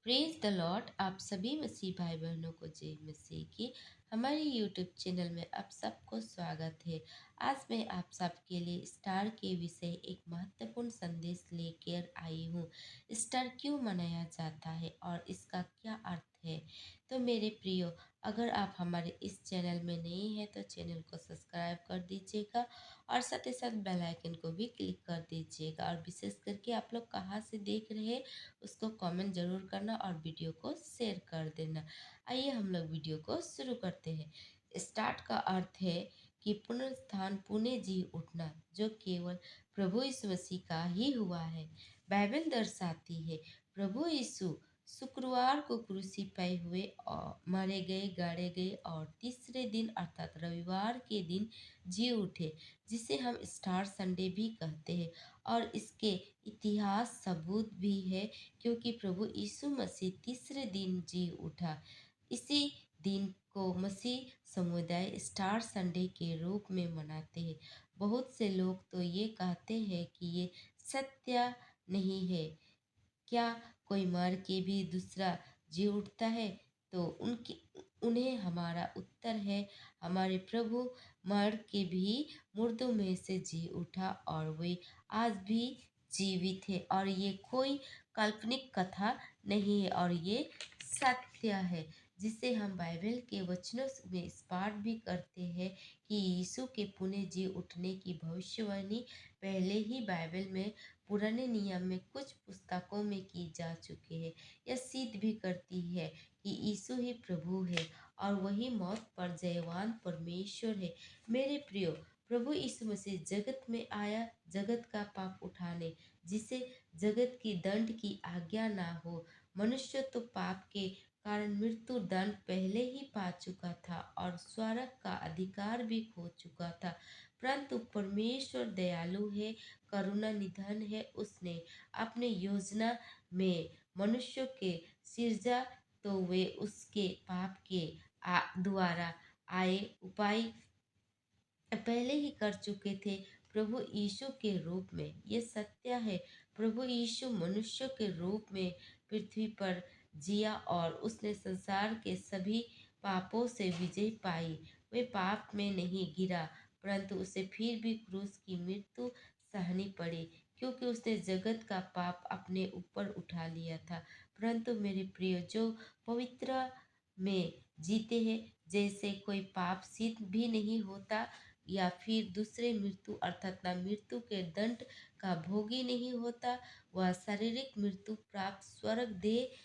Praise the Lord. आप सभी मसीह भाई बहनों को जय मसीह की हमारे यूट्यूब चैनल में आप सबको स्वागत है। आज मैं आप सबके लिए स्टार के विषय एक महत्वपूर्ण संदेश लेकर आई हूँ। स्टार क्यों मनाया जाता है और इसका क्या अर्थ है। तो मेरे प्रियो, अगर आप हमारे इस चैनल में नए हैं तो चैनल को सब्सक्राइब कर दीजिएगा और साथ ही साथ बेल आइकन को भी क्लिक कर दीजिएगा। और विशेष करके आप लोग कहाँ से देख रहे हैं उसको कमेंट जरूर करना और वीडियो को शेयर कर देना। आइए हम लोग वीडियो को शुरू करते हैं। स्टार्ट का अर्थ है कि पुनरुत्थान, पुणे जी उठना, जो केवल प्रभु यीशु मसीह का ही हुआ है। बाइबल दर्शाती है प्रभु यीशु शुक्रवार को क्रूसीफाई हुए और मारे गए, गाड़े गए और तीसरे दिन अर्थात रविवार के दिन जी उठे, जिसे हम स्टार संडे भी कहते हैं। और इसके इतिहास सबूत भी है, क्योंकि प्रभु यीशु मसीह तीसरे दिन जी उठा। इसी दिन को मसीह समुदाय स्टार संडे के रूप में मनाते हैं। बहुत से लोग तो ये कहते हैं कि ये सत्य नहीं है। क्या कोई मर के भी दूसरा जी उठता है? तो उनकी उन्हें हमारा उत्तर है, हमारे प्रभु मर के भी मुर्दों में से जी उठा और वे आज भी जीवित है। और ये कोई काल्पनिक कथा नहीं है और ये सत्य है, जिसे हम बाइबल के वचनों में स्पष्ट भी करते हैं कि यीशु के पुणे जी उठने की भविष्यवाणी पहले ही बाइबल में पुराने नियम में कुछ पुस्तकों में की जा चुकी है। यह सिद्ध भी करती है कि यीशु ही प्रभु है और वही मौत पर जयवान परमेश्वर है। मेरे प्रियो, प्रभु यीशु मसीह जगत में आया जगत का पाप उठाने, जिसे जगत की दंड की आज्ञा ना हो। मनुष्य तो पाप के कारण मृत्यु दंड पहले ही पा चुका था और स्वर्ग का अधिकार भी खो चुका था। परंतु परमेश्वर दयालु है, करुणा निधन है। उसने अपने योजना में मनुष्य के सिरजा, तो वे उसके पाप के द्वारा आए उपाय पहले ही कर चुके थे, प्रभु यीशु के रूप में। ये सत्य है, प्रभु यीशु मनुष्य के रूप में पृथ्वी पर जिया और उसने संसार के सभी पापों से विजय पाई। वे पाप में नहीं गिरा, परंतु उसे फिर भी क्रूस की मृत्यु सहनी पड़ी, क्योंकि उसने जगत का पाप अपने ऊपर उठा लिया था। परंतु मेरे प्रिय, जो पवित्र में जीते हैं, जैसे कोई पाप सिद्ध भी नहीं होता या फिर दूसरे मृत्यु अर्थात ना मृत्यु के दंड का भोगी नहीं होता, वह शारीरिक मृत्यु प्राप्त स्वर्ग दे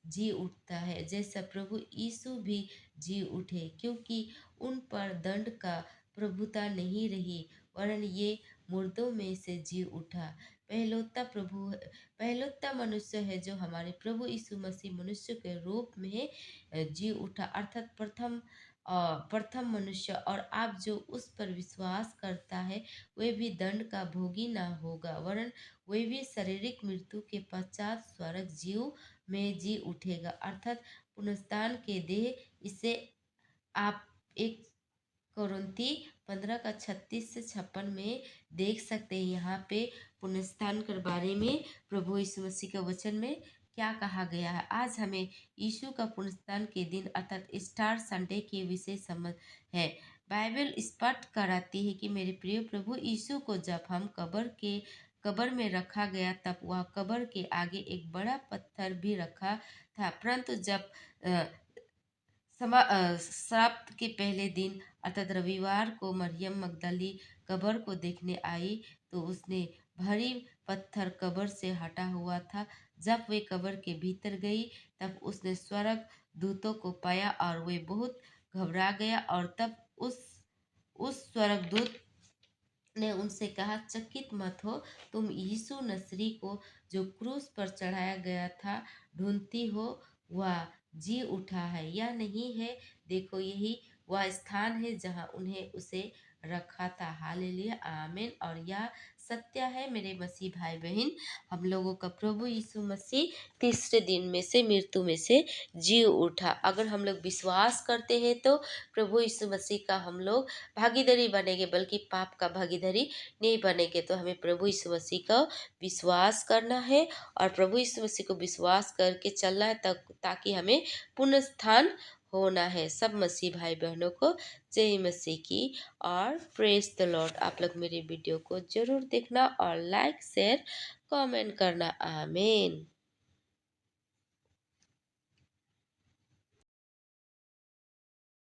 जी उठता है, जैसा प्रभु यीशु भी जी उठे, क्योंकि उन पर दंड का प्रभुता नहीं रही, वरन ये मुर्दों में से जी उठा। पहलौता मनुष्य है जो हमारे प्रभु यीशु मसीह मनुष्य के रूप में जी उठा, अर्थात प्रथम मनुष्य। और आप जो उस पर विश्वास करता है वे भी दंड का भोगी ना होगा, वरन वे भी शारीरिक मृत्यु के पश्चात स्वर्ग जीव में जी उठेगा, अर्थात पुनरुत्थान के देह। इसे आप एक कोरिन्थी 15 का 36 से 56 में देख सकते हैं। यहाँ पे पुनरुत्थान के बारे में प्रभु यीशु मसीह के वचन में क्या कहा गया है। आज हमें यीशु का पुनरुत्थान के दिन अर्थात स्टार संडे के विषय समझ है। बाइबल स्पष्ट कराती है कि मेरे प्रिय, प्रभु यीशु को जब हम कब्र में रखा गया, तब वह कब्र के आगे एक बड़ा पत्थर भी रखा था। परंतु जब श्राप के पहले दिन अर्थात रविवार को मरियम मगदली कब्र को देखने आई, तो उसने भारी पत्थर कब्र से हटा हुआ था। जब वे कब्र के भीतर गई, तब उसने स्वर्ग दूतों को पाया और वे बहुत घबरा गया। और तब उस स्वर्गदूत ने उनसे कहा, चकित मत हो, तुम यीशु नसरी को जो क्रूस पर चढ़ाया गया था ढूंढती हो। वह जी उठा है या नहीं है, देखो यही वह स्थान है जहाँ उन्हें उसे रखा था। हालेलुया, आमीन। और यह सत्य है मेरे मसीह भाई बहन, हम लोगों का प्रभु यीशु मसीह तीसरे दिन में से मृत्यु में से जी उठा। अगर हम लोग विश्वास करते हैं तो प्रभु यीशु मसीह का हम लोग भागीदारी बनेंगे, बल्कि पाप का भागीदारी नहीं बनेंगे। तो हमें प्रभु यीशु मसीह का विश्वास करना है और प्रभु यीशु मसीह को विश्वास करके चलना है, तक ताकि हमें पुनः स्थान होना है। सब मसीह भाई बहनों को जय मसीह की और प्रेज द लॉर्ड। आप लोग मेरे वीडियो को जरूर देखना और लाइक शेयर कमेंट करना। आमीन।